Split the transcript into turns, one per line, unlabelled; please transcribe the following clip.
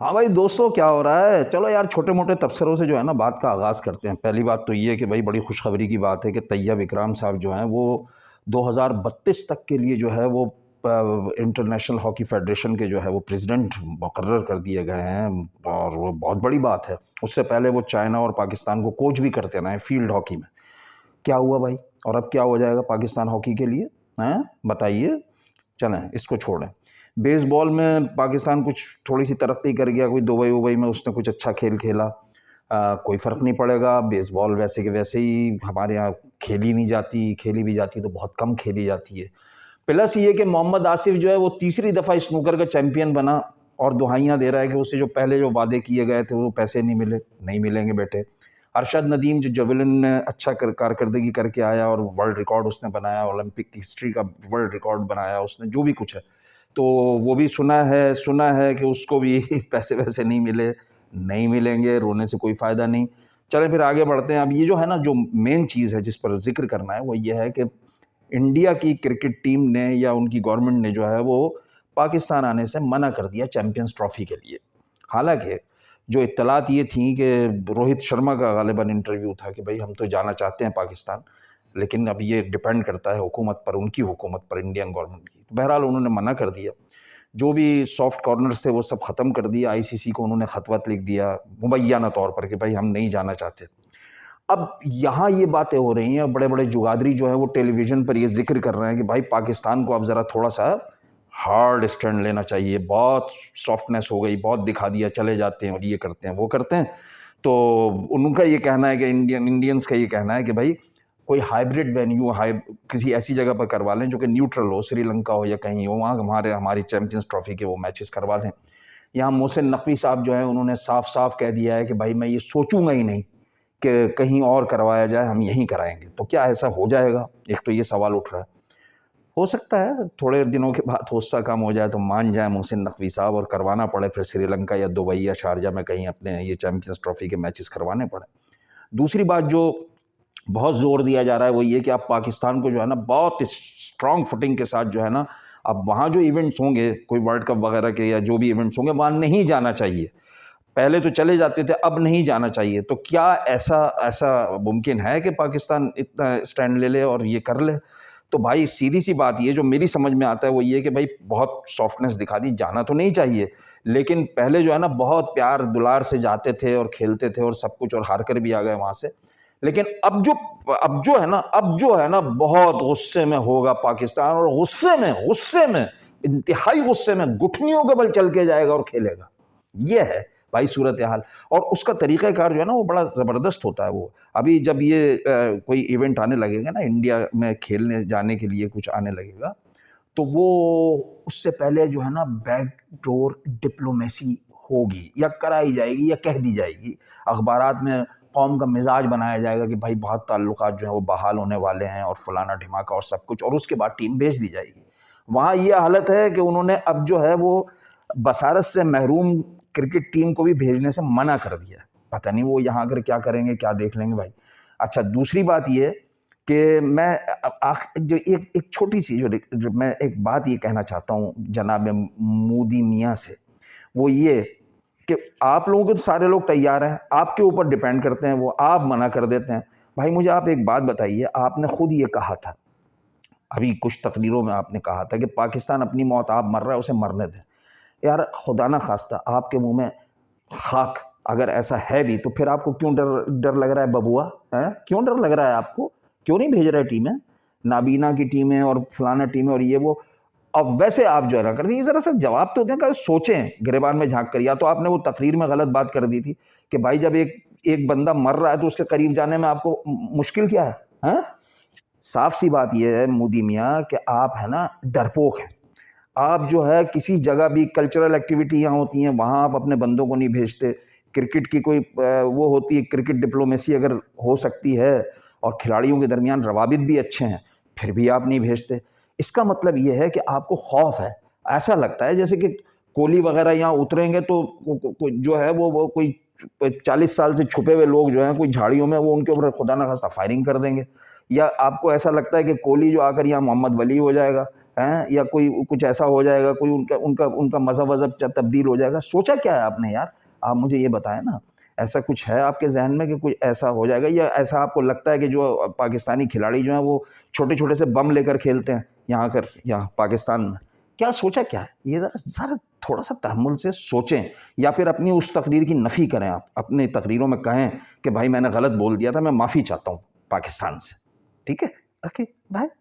हाँ भाई दोस्तों, क्या हो रहा है? चलो यार, छोटे मोटे तबसरों से जो है ना बात का आगाज़ करते हैं। पहली बात तो ये कि भाई बड़ी खुशखबरी की बात है कि तैयब इकराम साहब जो हैं वो 2032 तक के लिए जो है वो इंटरनेशनल हॉकी फेडरेशन के जो है वो प्रेसिडेंट मुकर्रर कर दिए गए हैं। और वो बहुत बड़ी बात है। उससे पहले वो चाइना और पाकिस्तान को कोच भी करते रहे हैं फील्ड हॉकी में। क्या हुआ भाई? और अब क्या हो जाएगा पाकिस्तान हॉकी के लिए? हैं, बताइए। चलें, इसको छोड़ें। बेसबॉल में पाकिस्तान कुछ थोड़ी सी तरक्की कर गया, कोई दुबई वुबई में उसने कुछ अच्छा खेल खेला। कोई फ़र्क नहीं पड़ेगा। बेसबॉल वैसे के वैसे ही हमारे यहाँ खेली नहीं जाती, खेली भी जाती तो बहुत कम खेली जाती है। प्लस ये कि मोहम्मद आसिफ जो है वो तीसरी दफ़ा स्नूकर का चैंपियन बना और दुहाइयाँ दे रहा है कि उससे जो पहले जो वादे किए गए थे वो पैसे नहीं मिले। नहीं मिलेंगे बेटे। अरशद नदीम जो जवेलिन में अच्छा कारकर्दगी करके आया और वर्ल्ड रिकॉर्ड उसने बनाया, ओलंपिक की हिस्ट्री का वर्ल्ड रिकॉर्ड बनाया उसने, जो भी कुछ है, तो वो भी सुना है कि उसको भी पैसे वैसे नहीं मिले। नहीं मिलेंगे, रोने से कोई फ़ायदा नहीं। चलें फिर आगे बढ़ते हैं। अब ये जो है ना, जो मेन चीज़ है जिस पर ज़िक्र करना है वो ये है कि इंडिया की क्रिकेट टीम ने या उनकी गवर्नमेंट ने जो है वो पाकिस्तान आने से मना कर दिया चैंपियंस ट्रॉफ़ी के लिए। हालाँकि जो इत्तलात ये थी कि रोहित शर्मा का ग़ालिबन इंटरव्यू था कि भई हम तो जाना चाहते हैं पाकिस्तान, लेकिन अब ये डिपेंड करता है हुकूमत पर, उनकी हुकूमत पर, इंडियन गवर्नमेंट की। बहरहाल उन्होंने मना कर दिया। जो भी सॉफ्ट कॉर्नर्स थे वो सब ख़त्म कर दिया। आईसीसी को उन्होंने ख़त-वत लिख दिया मुबैना तौर पर कि भाई हम नहीं जाना चाहते। अब यहाँ ये बातें हो रही हैं, बड़े-बड़े जुगादरी जो हैं वो टेलीविज़न पर ये ज़िक्र कर रहे हैं कि भाई पाकिस्तान को अब ज़रा थोड़ा-सा हार्ड स्टैंड लेना चाहिए। बहुत सॉफ्टनेस हो गई, बहुत दिखा दिया, चले जाते हैं और ये करते हैं, वो करते हैं। तो उनका ये कहना है कि इंडियंस का ये कहना है कि भाई कोई हाइब्रिड वेन्यू किसी ऐसी जगह पर करवा लें जो कि न्यूट्रल हो, श्रीलंका हो या कहीं हो, वहाँ हमारी चैंपियंस ट्रॉफ़ी के वो मैचेस करवा लें। यहाँ मोहसिन नकवी साहब जो हैं उन्होंने साफ-साफ कह दिया है कि भाई मैं ये सोचूँगा ही नहीं कि कहीं और करवाया जाए, हम यहीं कराएँगे। तो क्या ऐसा हो जाएगा? एक तो ये सवाल उठ रहा है। हो सकता है थोड़े दिनों के बाद गुस्सा कम हो जाए तो मान जाएँ मोहसिन नकवी साहब और करवाना पड़े फिर श्रीलंका या दुबई या शारजा में कहीं अपने ये चैंपियंस ट्रॉफ़ी के मैचेस करवाने पड़े। दूसरी बात जो बहुत ज़ोर दिया जा रहा है वो ये कि आप पाकिस्तान को जो है ना बहुत स्ट्रॉन्ग फुटिंग के साथ जो है ना, अब वहाँ जो इवेंट्स होंगे, कोई वर्ल्ड कप वगैरह के या जो भी इवेंट्स होंगे, वहाँ नहीं जाना चाहिए। पहले तो चले जाते थे, अब नहीं जाना चाहिए। तो क्या ऐसा ऐसा मुमकिन है कि पाकिस्तान इतना स्टैंड ले ले और ये कर ले? तो भाई सीधी-सी बात ये जो मेरी समझ में आता है वो ये कि भाई बहुत सॉफ्टनेस दिखा दी, जाना तो नहीं चाहिए। लेकिन पहले जो है ना बहुत प्यार दुलार से जाते थे और खेलते थे और सब कुछ और हार कर भी आ गए वहाँ से। लेकिन अब जो है ना बहुत गुस्से में होगा पाकिस्तान और गुस्से में इंतहाई गुस्से में घुटनियों के बल चल के जाएगा और खेलेगा। ये है भाई सूरत हाल। और उसका तरीक़ाकार जो है ना वो बड़ा ज़बरदस्त होता है वो। अभी जब ये कोई इवेंट आने लगेगा ना इंडिया में खेलने जाने के लिए कुछ आने लगेगा, तो वो उससे पहले जो है ना बैकडोर डिप्लोमेसी होगी या कराई जाएगी या कह दी जाएगी। अखबारात में कौम का मिज़ाज बनाया जाएगा कि भाई बहुत ताल्लुकात जो हैं वो बहाल होने वाले हैं और फलाना-ढिमाका और सब कुछ, और उसके बाद टीम भेज दी जाएगी। वहाँ ये हालत है कि उन्होंने अब जो है वो बसारत से महरूम क्रिकेट टीम को भी भेजने से मना कर दिया। पता नहीं वो यहाँ आकर क्या करेंगे, क्या देख लेंगे भाई। अच्छा, दूसरी बात ये कि मैं जो एक एक छोटी-सी जो मैं एक बात ये कहना चाहता हूँ जनाब मोदी मियाँ से, वो ये कि आप लोगों के तो सारे लोग तैयार हैं, आपके ऊपर डिपेंड करते हैं वो, आप मना कर देते हैं। भाई मुझे आप एक बात बताइए, आपने खुद ये कहा था, अभी कुछ तकरीरों में आपने कहा था कि पाकिस्तान अपनी मौत, आप मर रहा है उसे मरने दें। यार खुदा ना खास्ता आपके मुँह में खाक, अगर ऐसा है भी तो फिर आपको क्यों डर डर लग रहा है बबुआ? हैं? क्यों डर लग रहा है आपको? क्यों नहीं भेज रहे टीमें? नाबीना की टीमें और फलाना टीमें और ये वो। अब वैसे आप जो है ना कर दी, ज़रा सा जवाब तो दें, कभी सोचें गिरेबान में झाँक कर। या तो आपने वो तकरीर में गलत बात कर दी थी कि भाई जब एक एक बंदा मर रहा है तो उसके करीब जाने में आपको मुश्किल क्या है? हैं? साफ सी बात ये है मोदी मियाँ कि आप है ना डरपोक हैं। आप जो है किसी जगह भी कल्चरल एक्टिविटी यहाँ होती हैं वहाँ आप अपने बंदों को नहीं भेजते। क्रिकेट की कोई वो होती है, क्रिकेट डिप्लोमेसी अगर हो सकती है और खिलाड़ियों के दरमियान रवाबित भी अच्छे हैं, फिर भी आप नहीं भेजते। इसका मतलब ये है कि आपको खौफ है। ऐसा लगता है जैसे कि कोहली वगैरह यहाँ उतरेंगे तो जो है वो कोई 40 साल से छुपे हुए लोग जो हैं कोई झाड़ियों में, वो उनके ऊपर खुदा ना खास्ता फायरिंग कर देंगे। या आपको ऐसा लगता है कि कोहली जो आकर यहाँ मोहम्मद वली हो जाएगा, हैं, या कोई कुछ ऐसा हो जाएगा, कोई उनका उनका उनका मज़हब वज़हब तब्दील हो जाएगा। सोचा क्या है आपने यार? आप मुझे ये बताएँ ना, ऐसा कुछ है आपके ज़हन में कि कुछ ऐसा हो जाएगा, या ऐसा आपको लगता है कि जो पाकिस्तानी खिलाड़ी जो हैं वो छोटे-छोटे से बम लेकर खेलते हैं यहाँ पाकिस्तान में? क्या सोचा क्या है? ये ज़रा थोड़ा-सा तहम्मुल से सोचें, या फिर अपनी उस तकरीर की नफ़ी करें आप। अपनी तकरीरों में कहें कि भाई मैंने गलत बोल दिया था, मैं माफ़ी चाहता हूँ पाकिस्तान से। ठीक है? Okay, bye.